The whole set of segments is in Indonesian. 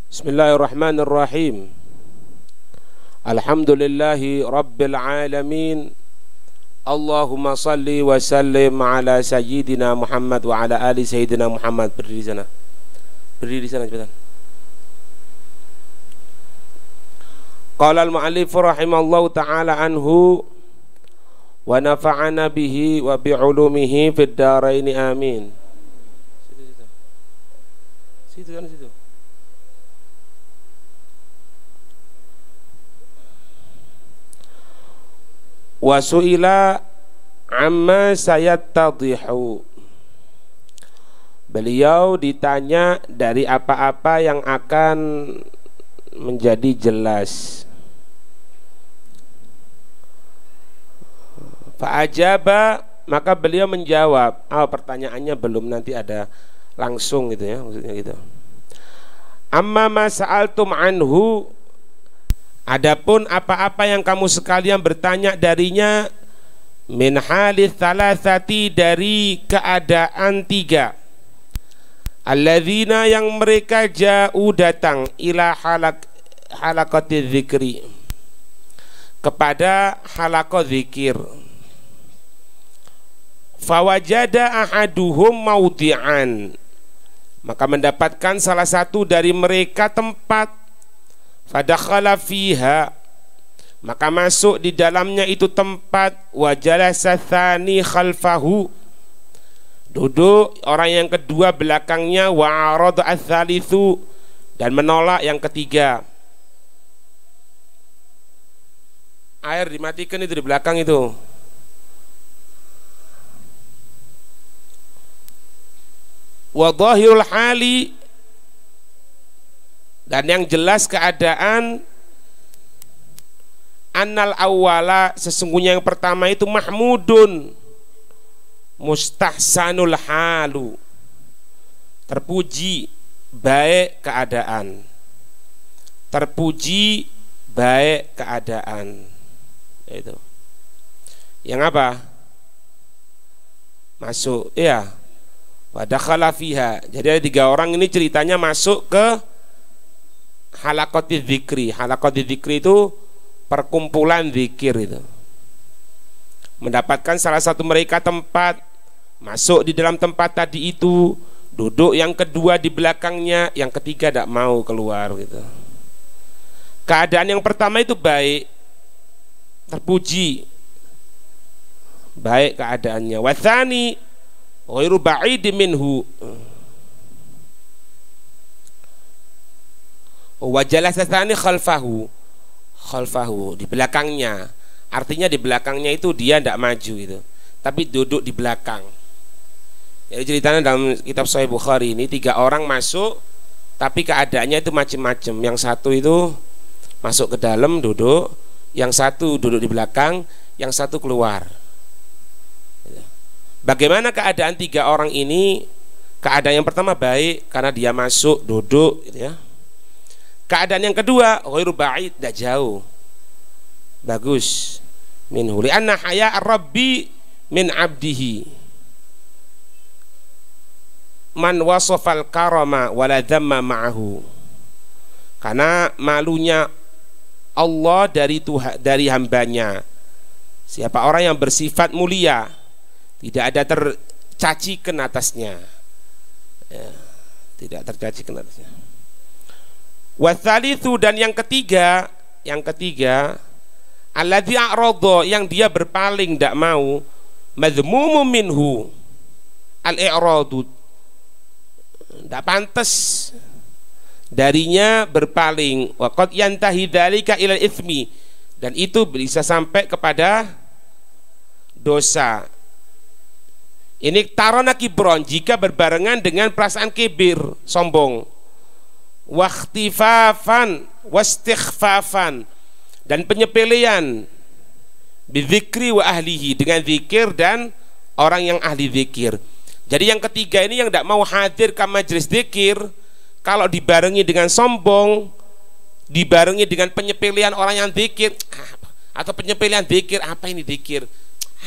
Bismillahirrahmanirrahim. Alhamdulillahi Rabbil Alamin. Allahumma salli wa sallim ala Sayyidina Muhammad wa ala ali Sayyidina Muhammad. Berdiri sana. Berdiri sana cepetan. Qala al-mu'allif rahimallahu ta'ala anhu wa nafa'ana bihi wa bi'ulumihi fid dharain amin. Situ kan situ. Wa su'ila amma sayattadhihu. Beliau ditanya dari apa-apa yang akan menjadi jelas. Fa'ajaba, maka beliau menjawab. Pertanyaannya belum, nanti ada langsung gitu ya, maksudnya gitu. Amma ma sa'altum anhu, adapun apa-apa yang kamu sekalian bertanya darinya, min halith thalathati, dari keadaan tiga, alladzina, yang mereka ja'u datang, ila halaqati dzikri, kepada halaqah zikir. Fawajada ahaduhum maudi'an, maka mendapatkan salah satu dari mereka tempat. Fadakhala fiha, maka masuk di dalamnya itu tempat. Wa jalasa tsani khalfahu, duduk orang yang kedua belakangnya. Wa arada ats-tsalitsu, dan menolak yang ketiga. Air dimatikan itu di belakang itu. Wa dhahirul hali, dan yang jelas keadaan, annal awwala, sesungguhnya yang pertama itu mahmudun mustahsanul halu, terpuji baik keadaan, terpuji baik keadaan. Itu yang apa? Masuk ya. Wa dakhala fiha, jadi ada tiga orang ini ceritanya masuk ke halaqati dzikri. Halaqati dzikri itu perkumpulan zikir itu. Mendapatkan salah satu mereka tempat, masuk di dalam tempat tadi itu, duduk yang kedua di belakangnya, yang ketiga tidak mau keluar gitu. Keadaan yang pertama itu baik, terpuji baik keadaannya. Wa tsani ghairu ba'id minhu, wa jalasa tsani khalfahu, di belakangnya. Artinya di belakangnya itu dia tidak maju gitu, tapi duduk di belakang. Jadi ceritanya dalam kitab Sahih Bukhari ini, tiga orang masuk tapi keadaannya itu macam-macam. Yang satu itu masuk ke dalam duduk, yang satu duduk di belakang, yang satu keluar. Bagaimana keadaan tiga orang ini? Keadaan yang pertama baik karena dia masuk duduk gitu ya. Keadaan yang kedua ghairu ba'id, tidak jauh, bagus. Minhu li'anna haya ar-rabbi min abdihi man wasafal karama wala dhamma ma'ahu, karena malunya Allah dari Tuhan, dari hambanya. Siapa orang yang bersifat mulia, tidak ada tercacikan atasnya ya, tidak tercacikan atasnya. Watsalitsu, dan yang ketiga alladzi a'radha, yang dia berpaling, tidak mau. Madzmumun minhu, al-i'radu, tidak pantas darinya berpaling. Wa qad yantahi dzalika ila itsmi, dan itu bisa sampai kepada dosa. Ini tarona kibron, jika berbarengan dengan perasaan kibir, sombong. Wakhtifafan wastighfafan, dan penyepelean. Bidzikri wa ahlihi, dengan zikir dan orang yang ahli zikir. Jadi yang ketiga ini yang tidak mau hadir ke majelis zikir, kalau dibarengi dengan sombong, dibarengi dengan penyepelean orang yang zikir, atau penyepelean zikir, apa ini zikir,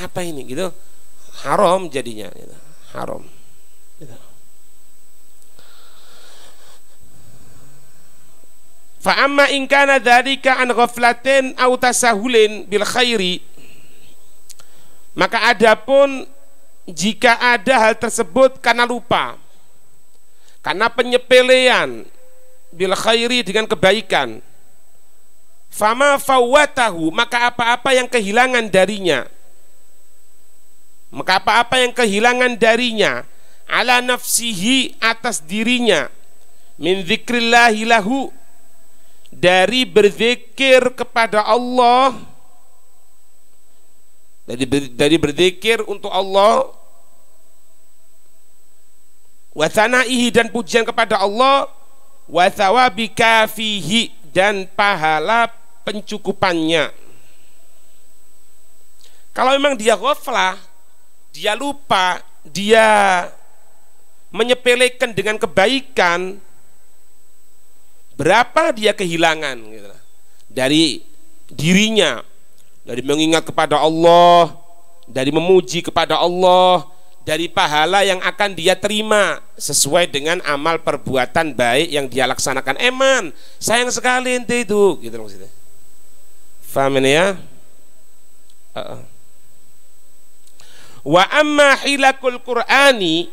apa ini gitu, haram jadinya gitu. Haram gitu. Fa amma in kana dzalika an ghaflatin aw tasahulin bil khairi, maka adapun jika ada hal tersebut karena lupa, karena penyepelean, bil khairi dengan kebaikan, fama fawwatahu, maka apa-apa yang kehilangan darinya, maka apa-apa yang kehilangan darinya, ala nafsihi, atas dirinya, min dzikrillahi lahu, dari berzikir kepada Allah, dari berzikir untuk Allah, wa tsanaihi, dan pujian kepada Allah, wa thawabi kafihi, dan pahala pencukupannya. Kalau memang dia ghaflah, dia lupa, dia menyepelekan dengan kebaikan, berapa dia kehilangan gitu, dari dirinya, dari mengingat kepada Allah, dari memuji kepada Allah, dari pahala yang akan dia terima sesuai dengan amal perbuatan baik yang dia laksanakan. Eman, sayang sekali ente itu, gitu maksudnya. Faham ini ya? Wa amma hilakul Qur'ani,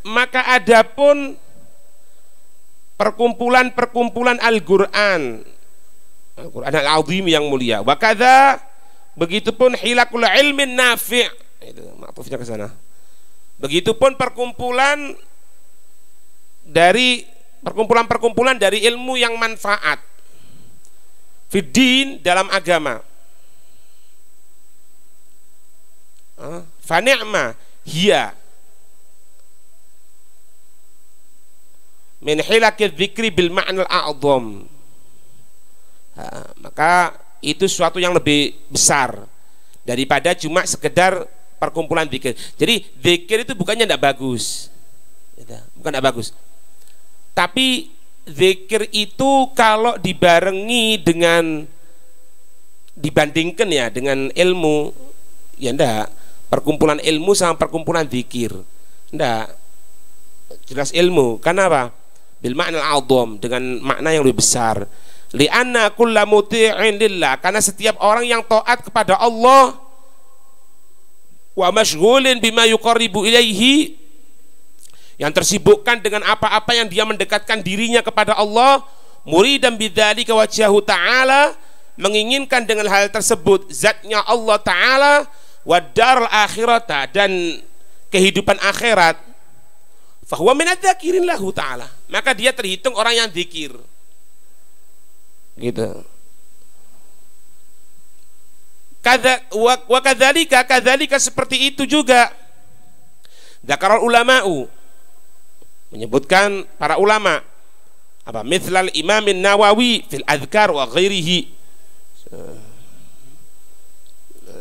maka adapun perkumpulan-perkumpulan Al-Qur'an, Al-Qur'an Al-Azim yang mulia, wa kadza, begitupun hilakul ilmin nafi', itu maktufnya ke sana. Begitupun perkumpulan dari perkumpulan ilmu yang manfaat fiddin, dalam agama. Fa ni'ma hiya min hilakil dzikri bil ma'nal a'dham. Maka itu suatu yang lebih besar daripada cuma sekedar perkumpulan zikir. Jadi zikir itu bukannya tidak bagus, bukan tidak bagus, tapi zikir itu kalau dibarengi dengan, dibandingkan ya dengan ilmu, ya ndak. Perkumpulan ilmu sama perkumpulan zikir ndak, jelas ilmu. Kenapa? Bil ma'nal a'dham, dengan makna yang lebih besar. Li'anna kulla muti'in lillah, karena setiap orang yang taat kepada Allah, wa masyghulin bima yuqarribu ilaihi, yang tersibukkan dengan apa-apa yang dia mendekatkan dirinya kepada Allah, muridan bidzalika wajhahu ta'ala, menginginkan dengan hal tersebut zatnya Allah Ta'ala, wa darul akhirata, dan kehidupan akhirat, fahuwa minadzakirin lahu ta'ala, maka dia terhitung orang yang zikir gitu. Wa kadzalika seperti itu juga dzakarul ulama'u, menyebutkan para ulama, apa, mithlal Imam Nawawi fil Adhkar wa ghairihi,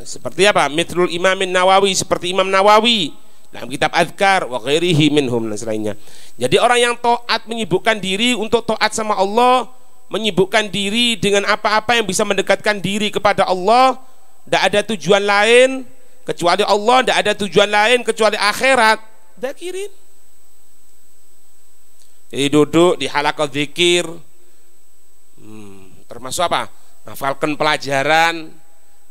seperti apa? Mithlul Imam Nawawi, seperti Imam Nawawi dalam kitab Adhkar wa ghairihi minhum, dan selainnya. Jadi orang yang taat menyibukkan diri untuk taat sama Allah, menyibukkan diri dengan apa-apa yang bisa mendekatkan diri kepada Allah, tidak ada tujuan lain kecuali Allah, tidak ada tujuan lain kecuali akhirat, zakirin. Jadi duduk di halaqah zikir, termasuk apa? Hafalkan pelajaran,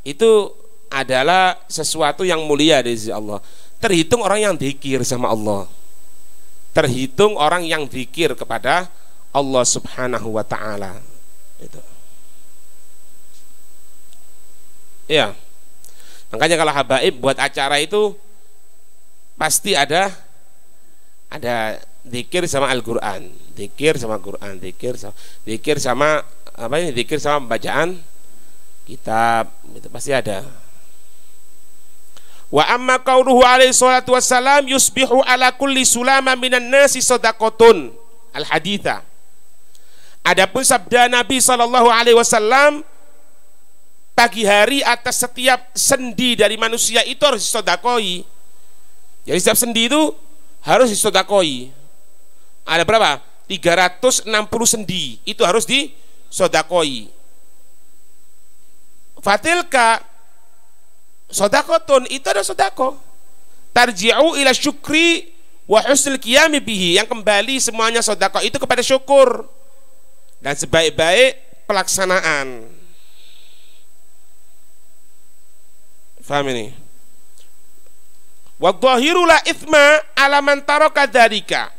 itu adalah sesuatu yang mulia dari sisi Allah. Terhitung orang yang zikir sama Allah, terhitung orang yang zikir kepada Allah Subhanahu wa ta'ala. Itu. Ya. Makanya kalau habaib buat acara itu pasti ada zikir sama Al-Qur'an, zikir sama Qur'an, zikir sama apa ini? Zikir sama bacaan kitab, itu pasti ada. Wa amma qauluhu alaihi salatu wassalam yusbihu ala kulli sulama minan nasi shadaqatun al-haditha. Adapun sabda Nabi sallallahu alaihi wasallam, pagi hari atas setiap sendi dari manusia itu harus disedekoi. Jadi setiap sendi itu harus disedekoi. Ada berapa? 360 sendi itu harus disedekoi. Fatilka sedekatun, itu ada sedekah. Tarji'u ila syukri wa husnul qiyam bihi, yang kembali semuanya sedekah itu kepada syukur. Dan sebaik-baik pelaksanaan. Faham ini? Wa dhahiru la itsma ala man taraka dzalika.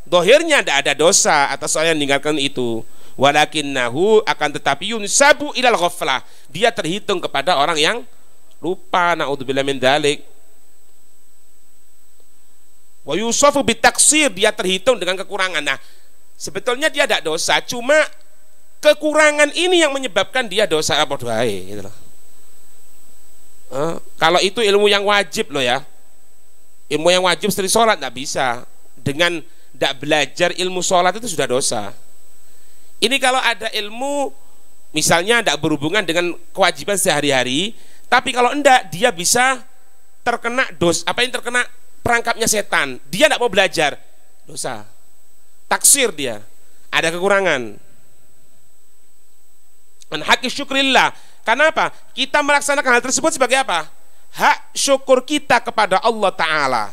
Dhahirnya tidak ada dosa atas orang yang meninggalkan itu. Walakinnahu, akan tetapi yunsabu ilal ghaflah. Dia terhitung kepada orang yang lupa, naudzubillah min dzalik. Wa yusafu bitaksir, dia terhitung dengan kekurangan. Nah, sebetulnya dia tidak dosa, cuma kekurangan ini yang menyebabkan dia dosa apa doae gitu loh. Kalau itu ilmu yang wajib loh ya. Ilmu yang wajib seperti sholat tidak bisa. Dengan tidak belajar ilmu sholat itu sudah dosa. Ini kalau ada ilmu misalnya tidak berhubungan dengan kewajiban sehari-hari, tapi kalau enggak dia bisa terkena terkena perangkapnya setan. Dia tidak mau belajar, dosa. Taksir dia, ada kekurangan. An haqqi syukrillah. Kenapa? Kita melaksanakan hal tersebut sebagai apa? Hak syukur kita kepada Allah Ta'ala.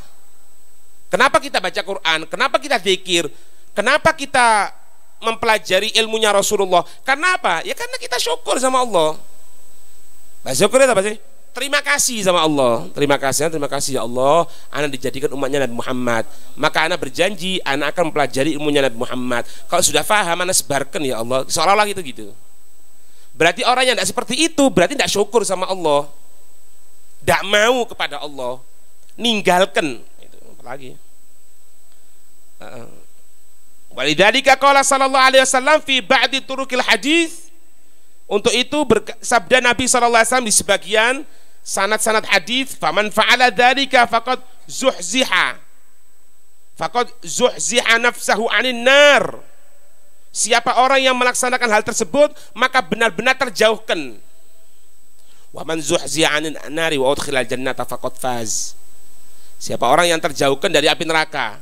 Kenapa kita baca Quran? Kenapa kita zikir? Kenapa kita mempelajari ilmunya Rasulullah? Kenapa? Ya karena kita syukur sama Allah. Bahasa syukur itu apa sih? Terima kasih sama Allah. Terima kasih ya Allah, anak dijadikan umatnya Nabi Muhammad. Maka anak berjanji anak akan mempelajari ilmunya Nabi Muhammad. Kalau sudah paham anak sebarkan ya Allah. Seolah-olah gitu. Berarti orang yang tidak seperti itu berarti tidak syukur sama Allah. Tidak mau kepada Allah, ninggalkan itu apalagi. Walidzalika qala sallallahu alaihi wasallam fi ba'di turukil hadis. Untuk itu sabda Nabi sallallahu alaihi wasallam di sebagian sanad-sanad hadis, faman fa'ala dzalika faqad zuhziha nafsahu 'anil nar. Siapa orang yang melaksanakan hal tersebut maka benar-benar terjauhkan. Wa man zuhziha 'anil nari wa udkhilal jannata faqad faz. Siapa orang yang terjauhkan dari api neraka,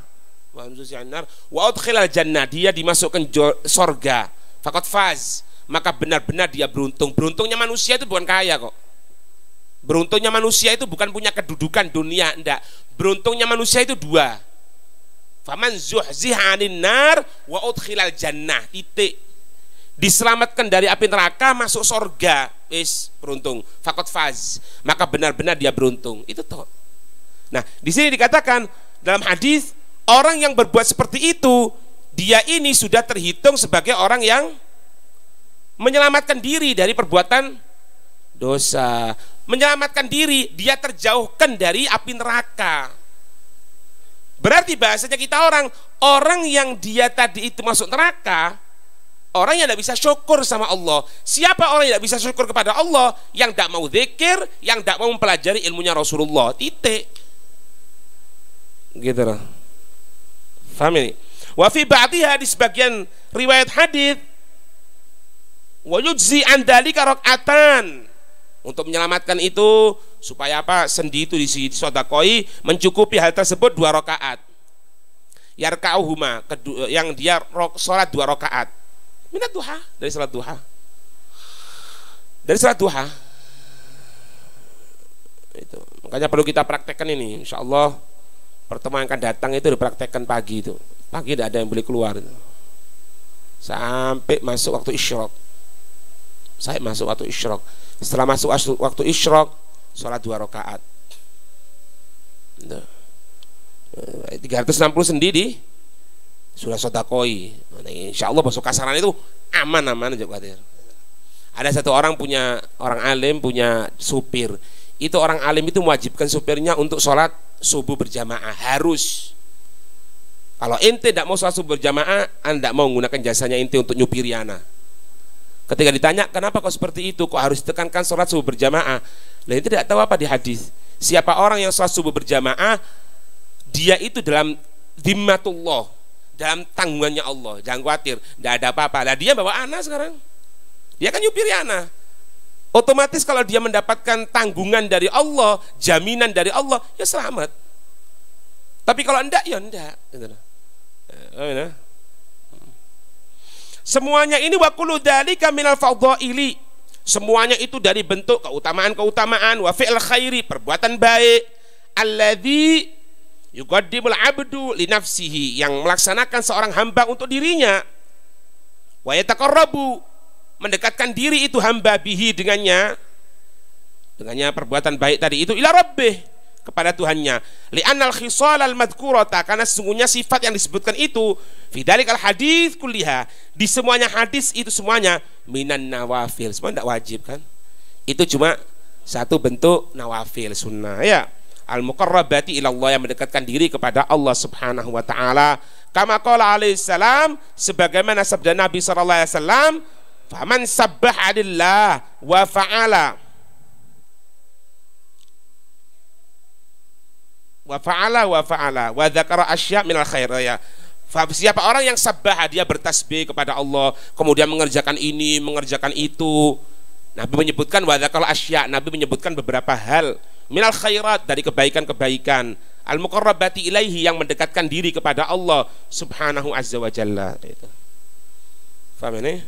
wa man zuhziha 'anil nar wa udkhilal jannah, dia dimasukkan surga, faqad faz, maka benar-benar dia beruntung. Beruntungnya manusia itu bukan kaya kok. Beruntungnya manusia itu bukan punya kedudukan dunia, enggak. Beruntungnya manusia itu dua. Faman zuhziha 'anil nar wa udkhilal jannah, titik. Diselamatkan dari api neraka, masuk surga, wis beruntung. Faqad faz, maka benar-benar dia beruntung. Itu toh. Nah, di sini dikatakan dalam hadis, orang yang berbuat seperti itu, dia ini sudah terhitung sebagai orang yang menyelamatkan diri dari perbuatan dosa. Menyelamatkan diri, dia terjauhkan dari api neraka. Berarti bahasanya kita orang yang dia tadi itu masuk neraka, orang yang tidak bisa syukur sama Allah. Siapa orang yang tidak bisa syukur kepada Allah? Yang tidak mau zikir, yang tidak mau mempelajari ilmunya Rasulullah. Titik. Gitu loh. Faham ini? Wa fi ba'dihha, di sebagian riwayat hadis, wa yujzi an dzalika rak'atan. Untuk menyelamatkan itu supaya apa? Sendi itu disodakoi, mencukupi hal tersebut 2 rakaat. Yarka'uhuma, yang dia sholat 2 rakaat. Minat duha, dari salat duha. Dari salat duha. Itu. Makanya perlu kita praktekkan ini. Insyaallah pertemuan yang akan datang itu dipraktekkan pagi itu. Pagi tidak ada yang boleh keluar itu. Sampai masuk waktu isyraq. Saya masuk waktu isyraq. Setelah masuk waktu isyraq, sholat 2 rakaat. 360 sendi sudah sodakoi. Insya Allah besok kasaran itu aman-aman aja khawatir. Ada satu orang alim punya supir. Itu orang alim itu mewajibkan supirnya untuk sholat subuh berjamaah, harus. Kalau ente tidak mau sholat subuh berjamaah, anda tidak mau menggunakan jasanya ente untuk nyupiri ana. Ketika ditanya kenapa kok seperti itu, kok harus ditekankan sholat subuh berjamaah, lah ente tidak tahu apa di hadis. Siapa orang yang sholat subuh berjamaah, dia itu dalam dhimmatullah, dalam tanggungannya Allah. Jangan khawatir, tidak ada apa-apa. Lah dia bawa anak sekarang, dia kan nyupiri anak. Otomatis kalau dia mendapatkan tanggungan dari Allah, jaminan dari Allah, ya selamat. Tapi kalau enggak, ya enggak. Semuanya ini wa kullu dzalika minal fadhaili. Semuanya itu dari bentuk keutamaan-keutamaan, wa fi'il khairi, perbuatan baik, alladzi yuqaddimul abdu li nafsihi, yang melaksanakan seorang hamba untuk dirinya, wa yataqarrabu, mendekatkan diri itu hamba bihi dengannya perbuatan baik tadi itu ila rabbih, kepada Tuhannya. Li'annal khisal al-madhkurata, karena sesungguhnya sifat yang disebutkan itu fi dalikal hadis kulliha, di semuanya hadis itu semuanya minan nawafil, semua tidak wajib kan, itu cuma satu bentuk nawafil sunnah ya. Al-muqarrabati ilallah, yang mendekatkan diri kepada Allah subhanahu wa ta'ala. Kama qala alaihi salam, sebagaimana sabda Nabi sallallahu alaihi wasallam, faman sabbaha lillah wa fa'ala wa dzakara asya' minal khair ya. Siapa orang yang sabbah, dia bertasbih kepada Allah, kemudian mengerjakan ini, mengerjakan itu. Nabi menyebutkan wa dzakara asya', Nabi menyebutkan beberapa hal minal khairat, dari kebaikan-kebaikan, al-muqarrabati ilaihi, yang mendekatkan diri kepada Allah subhanahu azza wa jalla. Itu. Paham ini?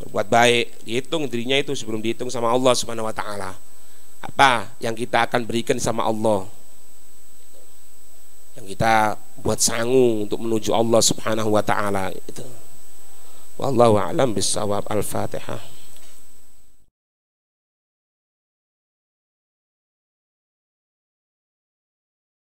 Berbuat baik, dihitung dirinya itu sebelum dihitung sama Allah subhanahu wa ta'ala. Apa yang kita akan berikan sama Allah, yang kita buat sangu untuk menuju Allah subhanahu wa ta'ala itu. Wallahu a'lam bissawab. Al-Fatihah.